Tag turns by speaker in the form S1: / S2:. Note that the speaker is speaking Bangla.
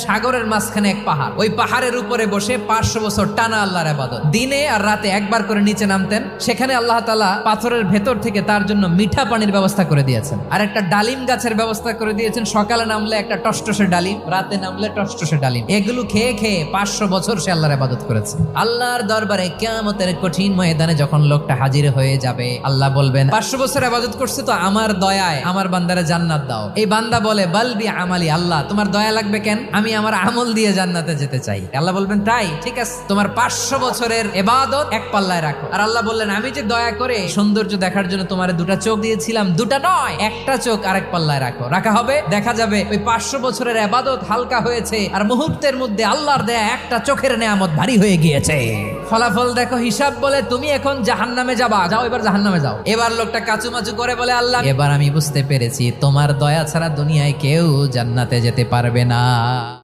S1: সাগরের মাঝখানে এক পাহাড়, ওই পাহাড়ের উপরে বসে 500 বছর টানা আল্লাহর ইবাদত। দিনে আর রাতে একবার করে নিচে নামতেন। সেখানে আল্লাহ তাআলা পাথরের ভেতর থেকে তার জন্য মিঠা পানির ব্যবস্থা করে দিয়েছেন, আর একটা ডালিম গাছের ব্যবস্থা করে দিয়েছেন। সকালে নামলে একটা টসটসে ডালিম, রাতে নামলে টসটসে ডালিম। এগুলো খেয়ে খেয়ে 500 বছর সে আল্লাহর ইবাদত করেছে। আল্লাহর দরবারে কিয়ামতের কঠিন ময়দানে যখন লোকটা হাজির হয়ে যাবে, আল্লাহ বলবেন 500 বছর ইবাদত করছে তো আমার দয়ায় আমার বান্দারে জান্নাত দাও। এই বান্দা বলে বালবি আমালি, আল্লাহ তোমার দয়া লাগবে কেন, আমি আমার আমল দিয়ে জান্নাতে যেতে চাই। আল্লাহ বলবেন তাই, ঠিক আছে, তোমার 500 বছরের ইবাদত এক পাল্লায় রাখো। আর আল্লাহ বললেন আমি যে দয়া করে সৌন্দর্য দেখার জন্য তোমারে 2টা চোখ দিয়েছিলাম, 2টা নয়, একটা চোখ আরেক পাল্লায় রাখো। রাখা হবে, দেখা যাবে ওই 500 বছরের ইবাদত হালকা হয়েছে, আর মুহূর্তের মধ্যে আল্লাহর দেয়া একটা চোখের নেয়ামত ভারী হয়ে গিয়েছে। ফলাফল দেখো, হিসাব বলে তুমি এখন জাহান্নামে যাবা, যাও এবার জাহান্নামে যাও। এবার লোকটা কাচুমাচু করে বলে আল্লাহ এবার আমি বুঝতে পেরেছি তোমার দয়া ছাড়া দুনিয়ায় কেউ জান্নাতে যেতে পারবে না।